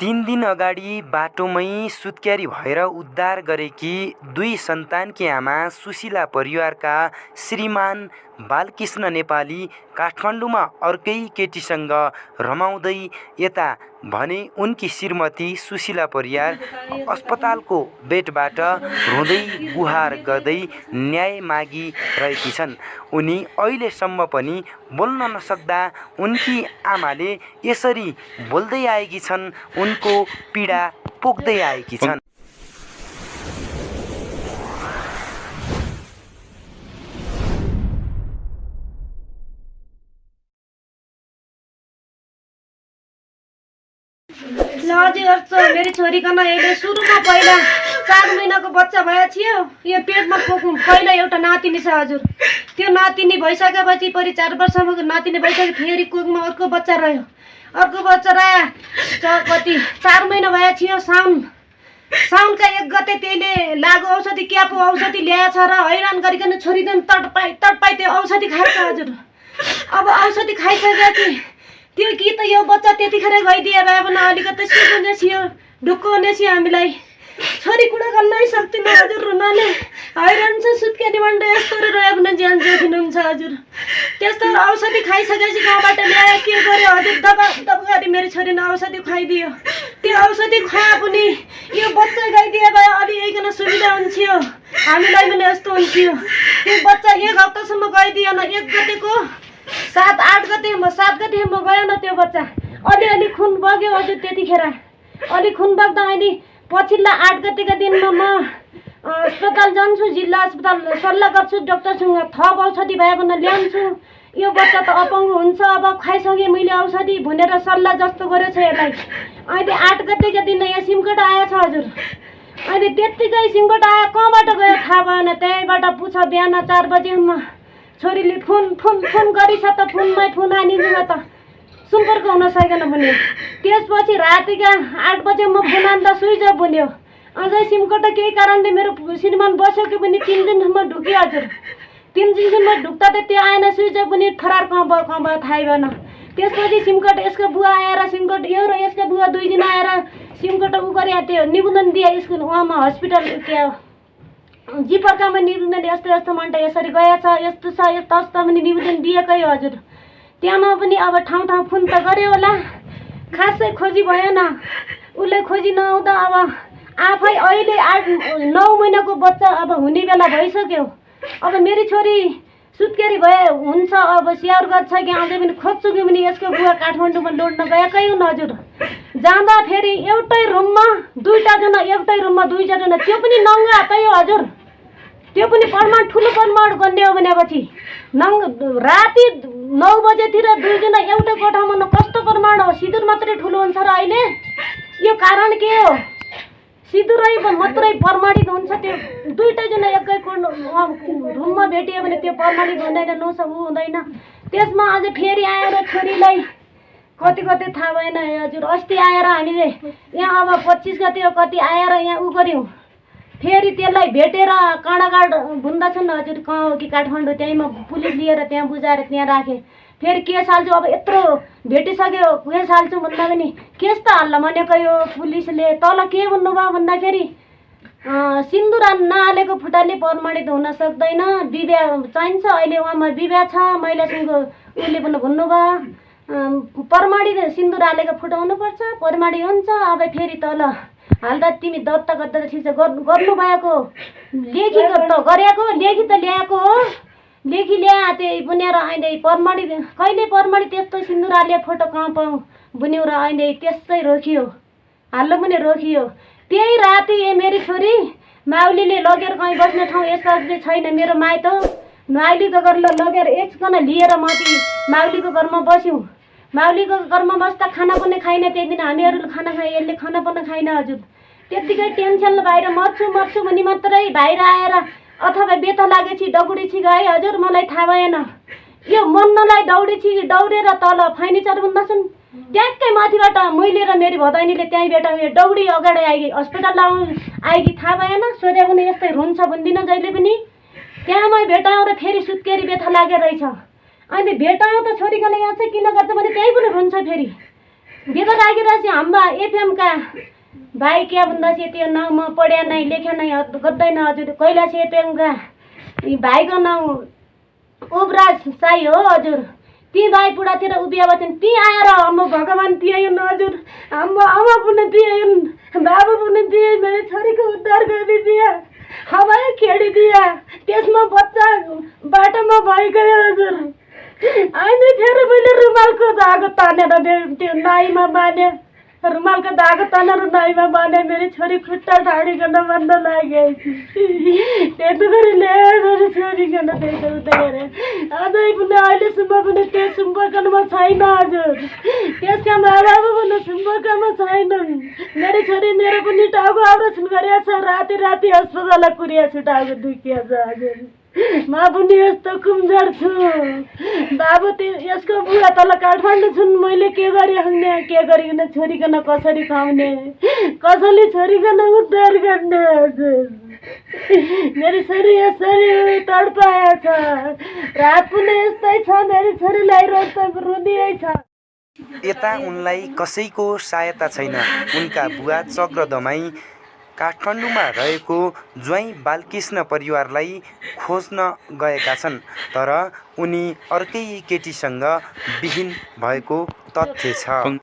3 दिन अगाडि बाटोमै सुत्केरी भएर उद्धार गरेकी 2 सन्तानकी आमा सुशीला परिवारका श्रीमान बालकृष्ण नेपाली काठमाडौँमा अर्कै केटीसँग रमाउँदै यता भने उनकी श्रीमती सुशीला परियार अस्पतालको बेडबाट रुँदै गुहार गर्दै न्याय मागिरहेकी छन्। उनी अहिलेसम्म पनि बोल्न नसक्दा उनकी आमाले यसरी बोल्दै आएकी छन्, उनको पीडा पोख्दै आएकी छन्। हजुर मेरी छोरी कन अहिले सुरुमा पहिला 4 महिनाको बच्चा भए थियो। यो पेटमा पहिला एउटा नातिनी छ हजुर। त्यो नातिनी भइसकेपछि परि 4 वर्षको नातिनी भइसके फेरि कोखमा अर्को बच्चा रह्यो। अर्को बच्चा रह्या कति 4 महिना भए थियो। साउनका 1 गते त्यसले लागु औषधि क्यापो औषधि ल्याएछ र हैरान गरिकन छोरीले तडपाई त्यो औषधि खाएछ हजुर। अब औषधि खाइसकेपछि त्यो कि त यो बच्चा त्यतिखेर गइदिए भए पनि अलिकति सिक्ने थियो, ढुक्क हुने थियो। हामीलाई छोरी कुरा गर्नै सक्दिन हजुर, रुनाले हैरान छ। सुत्केरी भन्दा यस्तो रह्यो भने ज्यान जोखिम हुन्छ हजुर। त्यस्तो औषधि खाइसकेपछि गाउँबाट ल्याए के गर्यो हजुर, दबाई मेरो छोरीले औषधि खुवाइदियो। त्यो औषधि खुवाए पनि यो बच्चा गइदिए भए अलि एकन सुविधा हुन्थ्यो, हामीलाई पनि यस्तो हुन्थ्यो। त्यो बच्चा 1 हप्तासम्म गइदिएन। 1 गतेको 7 गते म गयो न त्यो बच्चा। अलि खुन बग्यो हजुर। त्यतिखेर अलि खुन बग्दा अहिले पछिल्ला 8 गतेका दिनमा म अस्पताल जान्छु, जिल्ला अस्पताल सल्लाह गर्छु डाक्टरसँग। थप औषधि भए भने ल्याउँछु। यो बच्चा त अपङ्ग हुन्छ। अब खाइसकेँ मैले औषधि भनेर सल्लाह जस्तो गरेछ यसलाई। अहिले 8 गतेका दिन यहाँ सिमकट आएछ हजुर। अहिले त्यत्तिकै सिमकट आयो, कहाँबाट गयो थाहा भएन। त्यहीँबाट पुछ बिहान 4 बजेसम्म छोरीले फोन गरिछ त फोनमै फोन आनिदिनु त सम्पर्क हुन सकेन भन्यो। त्यसपछि रातिका 8 बजे म फोन आन्दा स्विच अफ भन्यो। अझै सिमकट केही कारणले मेरो श्रीमान बस्यो पनि 3 दिनसम्म ढुक्यो हजुर। 3 दिनसम्म ढुक्दा त त्यो आएन, स्विच अफ पनि फरार कहाँ भयो थाहै भएन। त्यसपछि सिमकट यसको बुवा आएर सिमकट यो र यसको बुवा 2 दिन आएर सिमकट उ गरे त्यो निबन्धन दिए स्कुल उहाँमा हस्पिटल त्यो जिपर्कामा निबन्धन यस्तो मान्छे यसरी गएछ, यस्तो छ यस्तो अवस्था पनि निबन्धन दिएकै हो हजुर। त्यहाँमा पनि अब ठाउँ फोन त गर्यो होला, खासै खोजी भएन। उसले खोजी नआउँदा अब आफै अहिले 8-9 महिनाको बच्चा अब हुने बेला भइसक्यो। अब मेरी छोरी सुत्केरी हुन्छ। अब स्याहार गर्छ कि अझै पनि खोज्छु कि पनि यसको बुवा काठमाडौँमा लोड्न गएकै हुन् हजुर। जाँदा फेरि एउटै रुममा 2टा जना, एउटै रुममा 2टा जना, त्यो पनि नङ्गा हातै हो हजुर। त्यो पनि ठुलो प्रमाण गर्ने हो भनेपछि राति 9 बजेतिर 2 जना एउटै कोठामा न कस्तो प्रमाण हो। सिँदुर मात्रै ठुलो हुन्छ र अहिले यो कारण के हो? सिँदुरै मात्रै प्रमाणित हुन्छ। त्यो 2टा जना एकै रुममा भेटियो भने त्यो प्रमाणित हुँदैन, हुँदैन। त्यसमा अझै फेरि आएर छोरीलाई कति थाहा भएन हजुर। अस्ति आएर हामीले यहाँ अब 25 गते हो कति आएर यहाँ उ गऱ्यौँ। फेरि त्यसलाई भेटेर काँडाकाँड भुन्दा छन् हजुर। कहाँ हो कि काठमाडौँ, त्यहीँमा पुलिस लिएर त्यहाँ बुझाएर त्यहाँ राखेँ। फेरि केस हाल्छु। अब यत्रो भेटिसक्यो केस हाल्छु भन्दा पनि केस त हाल्न भनेको यो पुलिसले। तल के भन्नुभयो भन्दाखेरि सिन्दुर नहालेको फुटाले प्रमाणित हुन सक्दैन, विवाह चाहिन्छ। अहिले उहाँमा विवाह छ महिलासँग। उसले पनि भन्नुभयो प्रमाणित सिन्दुर हालेको फुटा हुनुपर्छ, प्रमाणित हुन्छ। अब फेरि तल हाल्दा तिमी दत्ता गर्दा ठिक छ, गर्नुभएको लेखी त गरेको, लेखी त ल्याएको हो, लेखी ल्याए त्यही बुनेर अहिले प्रमाणित कहिले प्रमाणित त्यस्तो सिन्दुर हाले फोटो कहाँ पाऊँ बुन्यो र अहिले त्यसै रोकियो, हाल्नु पनि रोकियो। त्यही राति मेरी छोरी माउलीले लगेर कहीँ बस्ने ठाउँ यसले छैन मेरो माइत, माउलीको घर लगेर एकजना लिएर माथि माउलीको घरमा बस्यौँ। माउलीको घरमा बस्दा खाना पनि खाइन। त्यही दिन हामीहरू खाना खाएँ, यसले खाना पनि खाइन हजुर। त्यत्तिकै टेन्सन बाहिर मर्छु भने मात्रै बाहिर आएर अथवा बेथा लागेपछि दौडेछि गए हजुर। मलाई थाहा भएन यो मन्नलाई दौडेर तल फर्निचर बुन्दाछन् ट्याक्कै माथिबाट मैले र मेरी भदैनीले त्यहीँबाट दौडी अगाडि आएकी अस्पताल आएकी थाहा भएन। सोधे पनि यस्तै रुन्छ भन्दिनँ जहिले पनि। त्यहाँमै भेटाउँ र फेरि सुत्केरी बेथा लागेर रहेछ। अनि भेटाउँ त छोरीको यहाँ चाहिँ किन गर्छ भने त्यहीँ पनि रुन्छ। फेरि बेगर राखिरहेको हाम्रा एफएमका भाइ क्या भन्दा चाहिँ त्यो नाउँमा पढ्या नै लेख्या नै गर्दैन हजुर। कैलाश एफएमका भाइको नाउँ उबराज साई हो हजुर। ती भाइ बुढातिर उभिएका छन्, ती आएर हाम्रो भगवान् दिएन हजुर, हाम्रो आमा पनि दिएन, बाबु पनि दिए, मेरो छोरीको उद्धार गरिदिए, हवाई खेडिदिए, त्यसमा बच्चा बाटोमा भइगयो हजुर। अहिले फेरि मैले रुमालको धागो तानेर त्यो नाइमा बाँधे, रुमालको धागो तानेर नाइमा बाँधे, मेरो छोरी खुट्टा ढाडिकन भन्न लागेको त्यस्तो गरी ल्याएर मेरो छोरीकन त्यस्तो उतारे अझै पनि अहिलेसम्म पनि त्यो सम्पर्कमा छैन हजुर। त्यसका बाबु पनि सम्पर्कमा छैनन्। मेरो छोरी मेरो पनि टाउको अपरेसन गरेको छ, राति राति अस्पतालमा कुरिया छु, टाउको दुखिया छ हजुर। म पनि यस्तो कमजोर छु। बाबु यसको बुवा तल काठमाडौँ छन्, मैले के गरिहाल्ने, के गरिकन छोरीकन कसरी खुवाउने, कसैले छोरीकन उद्धार गर्ने हजुर। मेरो छोरी यसरी तडपाएको छ, रात पनि यस्तै छ, मेरो छोरीलाई रुँदै छ। यता उनलाई कसैको सहायता छैन। उनका बुवा चक्र दमाई काठमाडौँमा रहेको ज्वाइँ बालकृष्ण परिवारलाई खोज्न गएका छन्, तर उनी अर्कै केटीसँग विहीन भएको तथ्य छ।